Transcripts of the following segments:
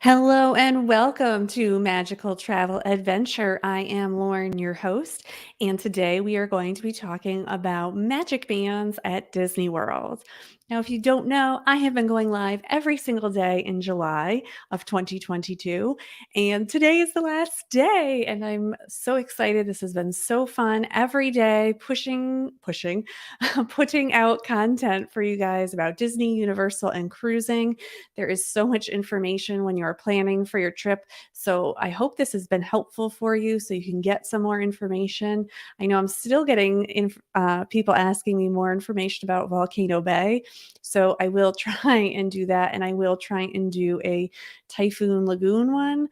Hello and welcome to Magical Travel Adventure. I am Lauren, your host, and today we are going to be talking about magic bands at Disney World. Now, if you don't know, I have been going live every single day in July of 2022, and today is the last day, and I'm so excited. This has been so fun every day, putting out content for you guys about Disney, Universal, and cruising. There is so much information when you're planning for your trip. So I hope this has been helpful for you so you can get some more information. I know I'm still getting people asking me more information about Volcano Bay. So I will try and do that. And I will try and do a Typhoon Lagoon one.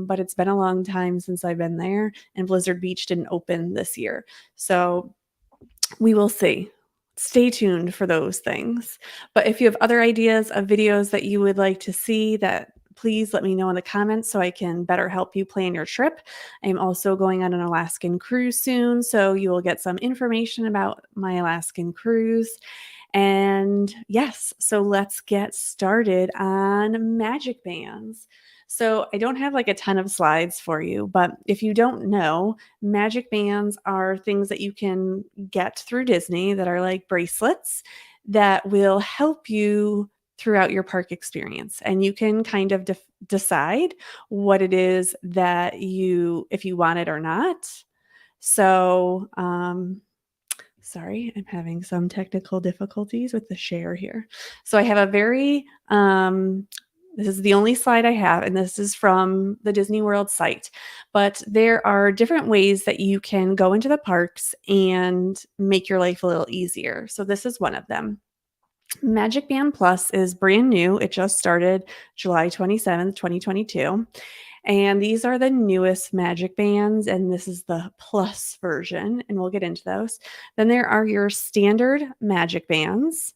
But it's been a long time since I've been there, and Blizzard Beach didn't open this year. So we will see. Stay tuned for those things. But if you have other ideas of videos that you would like to see, that please let me know in the comments so I can better help you plan your trip. I'm also going on an Alaskan cruise soon, so you will get some information about my Alaskan cruise. And yes, so let's get started on magic bands. So I don't have like a ton of slides for you, but if you don't know, magic bands are things that you can get through Disney that are like bracelets that will help you throughout your park experience. And you can kind of decide what it is that if you want it or not. So, sorry, I'm having some technical difficulties with the share here. So I have a this is the only slide I have, and this is from the Disney World site. But there are different ways that you can go into the parks and make your life a little easier. So this is one of them. Magic Band Plus is brand new. It just started July 27th, 2022. And these are the newest magic bands, and this is the plus version, and we'll get into those. Then there are your standard magic bands.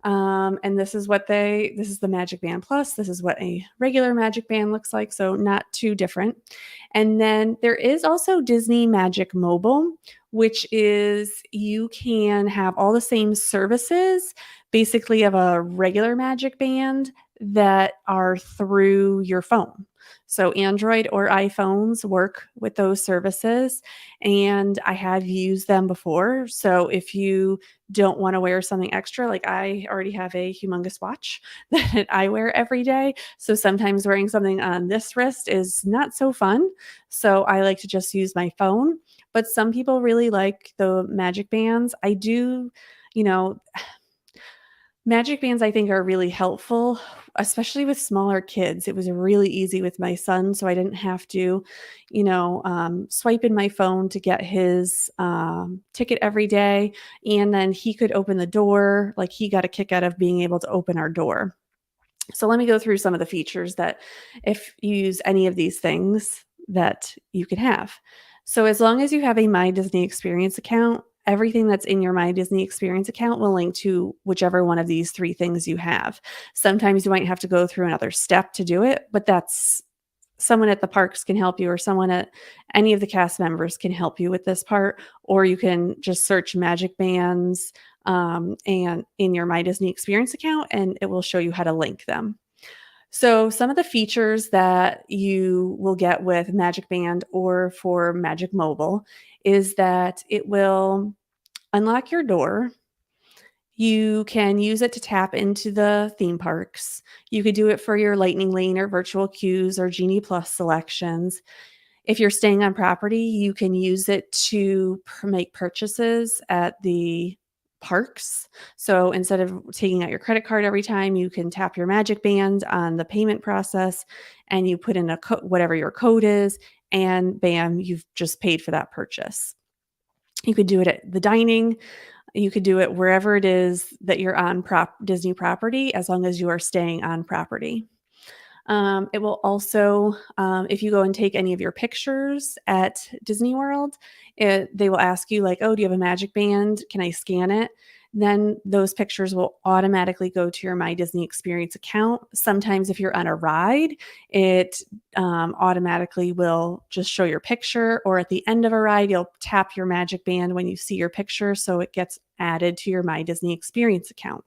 And this is the Magic Band Plus. This is what a regular Magic Band looks like, so not too different. And then there is also Disney Magic Mobile, which is you can have all the same services, basically of a regular Magic Band that are through your phone. So Android or iPhones work with those services, and I have used them before. So if you don't want to wear something extra, like I already have a humongous watch that I wear every day. So sometimes wearing something on this wrist is not so fun. So I like to just use my phone. But some people really like the magic bands. I do, you know, magic bands I think are really helpful, especially with smaller kids. It was really easy with my son, so I didn't have to, swipe in my phone to get his ticket every day, and then he could open the door. Like he got a kick out of being able to open our door. So let me go through some of the features that, if you use any of these things, that you can have. So as long as you have a My Disney Experience account, everything that's in your My Disney Experience account will link to whichever one of these three things you have. Sometimes you might have to go through another step to do it, but that's someone at the parks can help you, or someone at any of the cast members can help you with this part, or you can just search magic bands and in your My Disney Experience account, and it will show you how to link them. So some of the features that you will get with Magic Band or for Magic Mobile is that it will unlock your door. You can use it to tap into the theme parks. You could do it for your Lightning Lane or virtual queues or Genie Plus selections. If you're staying on property, you can use it to make purchases at the parks. So instead of taking out your credit card every time, you can tap your magic band on the payment process and you put in whatever your code is, and bam, you've just paid for that purchase. You could do it at the dining. You could do it wherever it is that you're on Disney property, as long as you are staying on property. It will also, if you go and take any of your pictures at Disney World, they will ask you like, oh, do you have a magic band? Can I scan it? Then those pictures will automatically go to your My Disney Experience account. Sometimes if you're on a ride, it automatically will just show your picture, or at the end of a ride, you'll tap your magic band when you see your picture, so it gets added to your My Disney Experience account.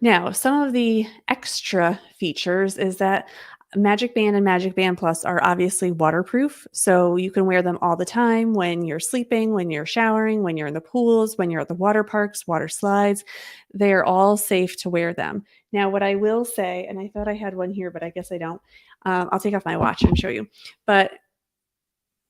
Now, some of the extra features is that Magic Band and Magic Band Plus are obviously waterproof, so you can wear them all the time when you're sleeping, when you're showering, when you're in the pools, when you're at the water parks, water slides. They're all safe to wear them. Now, what I will say, and I thought I had one here, but I guess I don't. I'll take off my watch and show you. But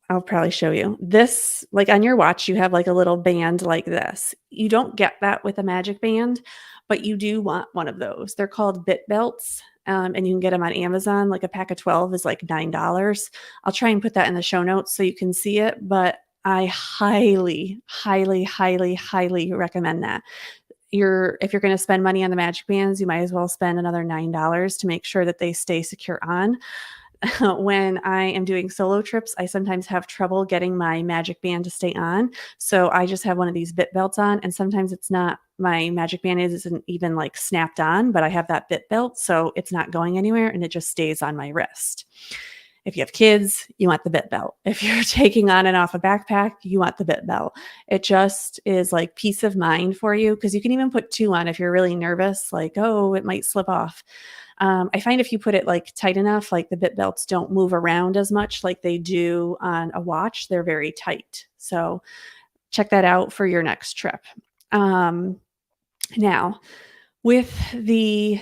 I'll probably show you. This, like on your watch, you have like a little band like this. You don't get that with a Magic Band, but you do want one of those. They're called Bit Belts, and you can get them on Amazon. Like a pack of 12 is like $9. I'll try and put that in the show notes so you can see it, but I highly, highly, highly, highly recommend that. If you're going to spend money on the Magic Bands, you might as well spend another $9 to make sure that they stay secure on. When I am doing solo trips, I sometimes have trouble getting my Magic Band to stay on. So I just have one of these bit belts on, and sometimes it's not my Magic Band isn't even like snapped on, but I have that bit belt, so it's not going anywhere and it just stays on my wrist. If you have kids, you want the bit belt. If you're taking on and off a backpack, you want the bit belt. It just is like peace of mind for you because you can even put two on if you're really nervous, like, oh, it might slip off. I find if you put it like tight enough, like the bit belts don't move around as much like they do on a watch. They're very tight. So check that out for your next trip. Um, Now, with the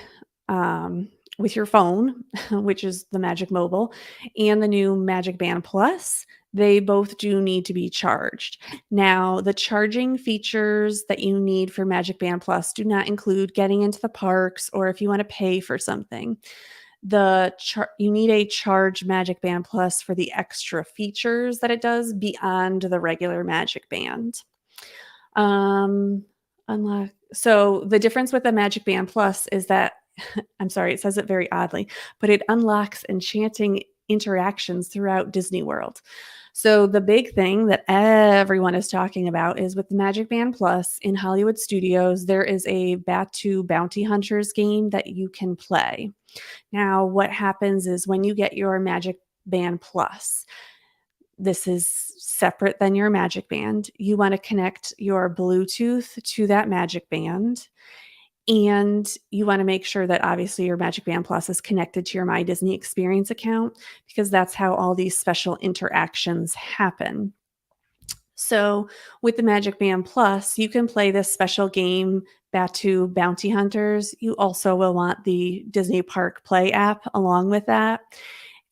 with your phone, which is the Magic Mobile, and the new Magic Band Plus, they both do need to be charged. Now, the charging features that you need for Magic Band Plus do not include getting into the parks or if you want to pay for something. You need a charged Magic Band Plus for the extra features that it does beyond the regular Magic Band. Um, Unlock. So the difference with the Magic Band Plus is that I'm sorry, it says it very oddly, but it unlocks enchanting interactions throughout Disney World. So the big thing that everyone is talking about is with the Magic Band Plus in Hollywood Studios, there is a Batuu Bounty Hunters game that you can play. Now, what happens is when you get your Magic Band Plus, this is separate than your Magic Band. You want to connect your Bluetooth to that Magic Band. And you want to make sure that obviously your Magic Band Plus is connected to your My Disney Experience account because that's how all these special interactions happen. So, with the Magic Band Plus, you can play this special game, Batuu Bounty Hunters. You also will want the Disney Park Play app along with that.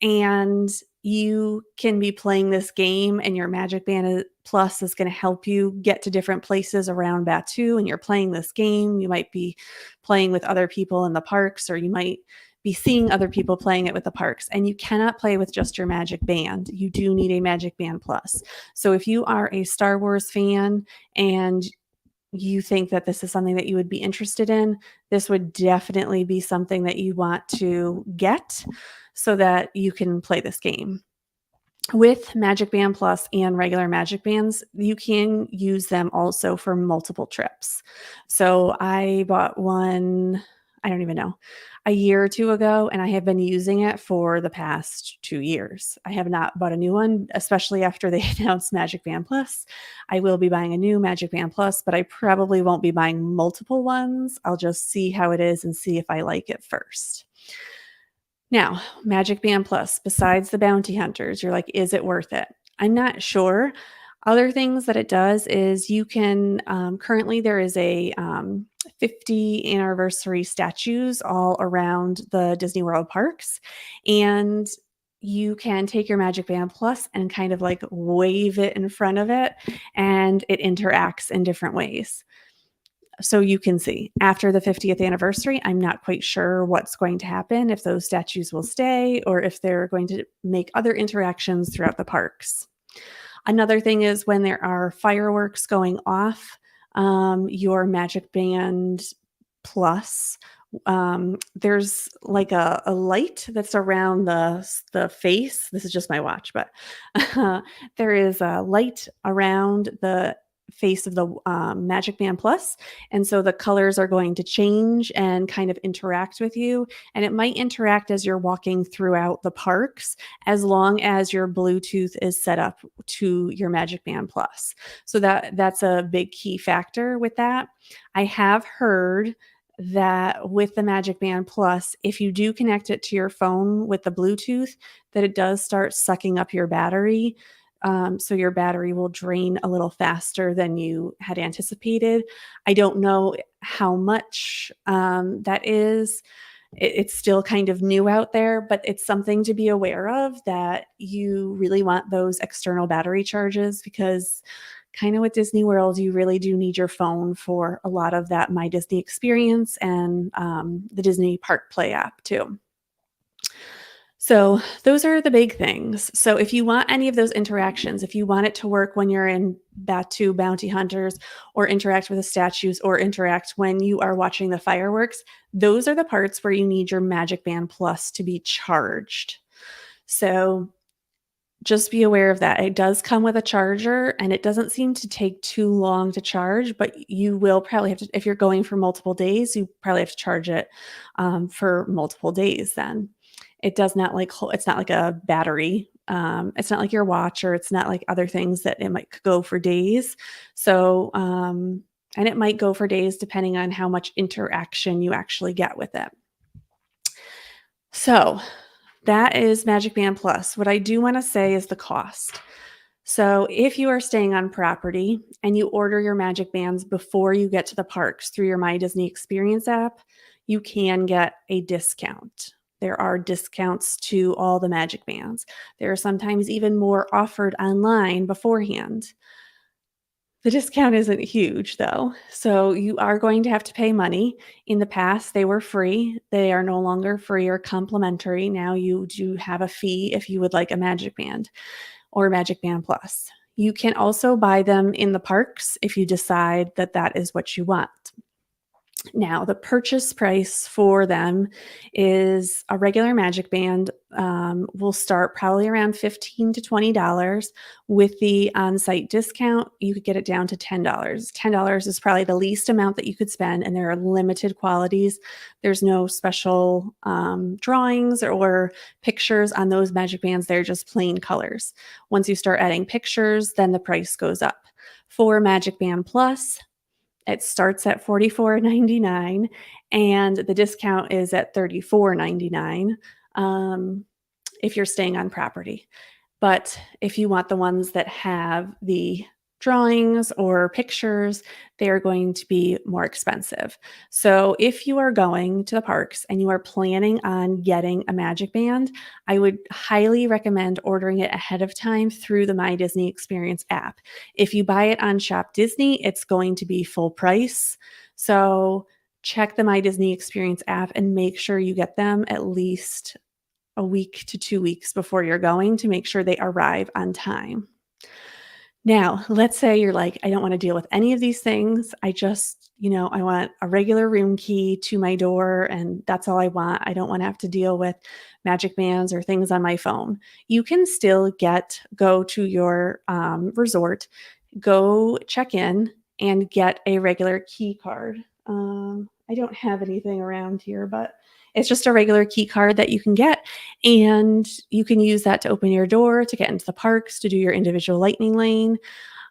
And you can be playing this game, and your Magic Band Plus is going to help you get to different places around Batuu. And you're playing this game. You might be playing with other people in the parks, or you might be seeing other people playing it with the parks. And you cannot play with just your Magic Band. You do need a Magic Band Plus. So if you are a Star Wars fan and you think that this is something that you would be interested in, this would definitely be something that you want to get so that you can play this game. With Magic Band Plus and regular Magic Bands, you can use them also for multiple trips. So I bought one, I don't even know, a year or two ago, and I have been using it for the past 2 years. I have not bought a new one, especially after they announced Magic Band Plus. I will be buying a new Magic Band Plus, but I probably won't be buying multiple ones. I'll just see how it is and see if I like it first. Now, Magic Band Plus, besides the bounty hunters, you're like, is it worth it? I'm not sure. Other things that it does is you can, currently there is a 50 anniversary statues all around the Disney World parks. And you can take your Magic Band Plus and kind of like wave it in front of it, and it interacts in different ways. So you can see after the 50th anniversary, I'm not quite sure what's going to happen, if those statues will stay or if they're going to make other interactions throughout the parks. Another thing is when there are fireworks going off, your Magic Band Plus, there's like a light that's around the face. This is just my watch, but there is a light around the face of the Magic Band Plus, and so the colors are going to change and kind of interact with you, and it might interact as you're walking throughout the parks, as long as your Bluetooth is set up to your Magic Band Plus. So that's a big key factor with that. I have heard that with the Magic Band Plus, if you do connect it to your phone with the Bluetooth, that it does start sucking up your battery. So your battery will drain a little faster than you had anticipated. I don't know how much that is. It's still kind of new out there, but it's something to be aware of, that you really want those external battery charges, because kind of with Disney World, you really do need your phone for a lot of that My Disney experience and the Disney Park Play app too. So, those are the big things. So, if you want any of those interactions, if you want it to work when you're in Batu Bounty Hunters, or interact with the statues, or interact when you are watching the fireworks, those are the parts where you need your Magic Band Plus to be charged. So, just be aware of that. It does come with a charger, and it doesn't seem to take too long to charge, but you will probably have to, if you're going for multiple days, you probably have to charge it for multiple days then. It does not like, it's not like a battery. It's not like your watch, or it's not like other things that it might go for days. So, and it might go for days depending on how much interaction you actually get with it. So, that is Magic Band Plus. What I do want to say is the cost. So, if you are staying on property and you order your Magic Bands before you get to the parks through your My Disney Experience app, you can get a discount. There are discounts to all the Magic Bands. There are sometimes even more offered online beforehand. The discount isn't huge though, so you are going to have to pay money. In the past, they were free. They are no longer free or complimentary. Now you do have a fee if you would like a Magic Band or Magic Band Plus. You can also buy them in the parks if you decide that that is what you want. Now, the purchase price for them is a regular Magic Band will start probably around $15 to $20. With the on-site discount, you could get it down to $10. $10 is probably the least amount that you could spend, and there are limited qualities. There's no special drawings or pictures on those Magic Bands. They're just plain colors. Once you start adding pictures, then the price goes up. For Magic Band Plus, it starts at $44.99, and the discount is at $34.99 if you're staying on property. But if you want the ones that have the drawings or pictures, they are going to be more expensive. So if you are going to the parks and you are planning on getting a Magic Band, I would highly recommend ordering it ahead of time through the My Disney Experience app. If you buy it on Shop Disney, it's going to be full price. So check the My Disney Experience app and make sure you get them at least a week to 2 weeks before you're going, to make sure they arrive on time. Now, let's say you're like, I don't want to deal with any of these things. I just, I want a regular room key to my door, and that's all I want. I don't want to have to deal with Magic Bands or things on my phone. You can still go to your resort, go check in, and get a regular key card. I don't have anything around here, but it's just a regular key card that you can get, and you can use that to open your door, to get into the parks, to do your individual lightning lane,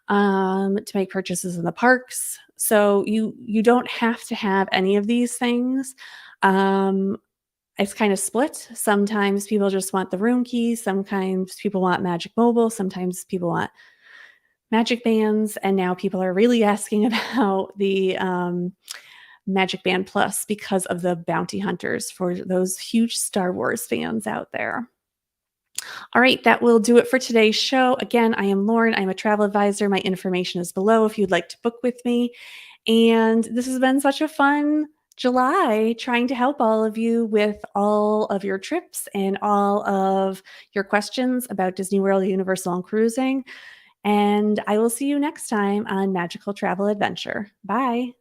to make purchases in the parks. So you don't have to have any of these things. Um, it's kind of split. Sometimes people just want the room key. Sometimes people want Magic Mobile. Sometimes people want Magic Bands, and now people are really asking about the Magic Band Plus because of the bounty hunters, for those huge Star Wars fans out there. All right, that will do it for today's show. Again, I am Lauren. I'm a travel advisor. My information is below if you'd like to book with me. And this has been such a fun July, trying to help all of you with all of your trips and all of your questions about Disney World, Universal, and cruising. And I will see you next time on Magical Travel Adventure. Bye.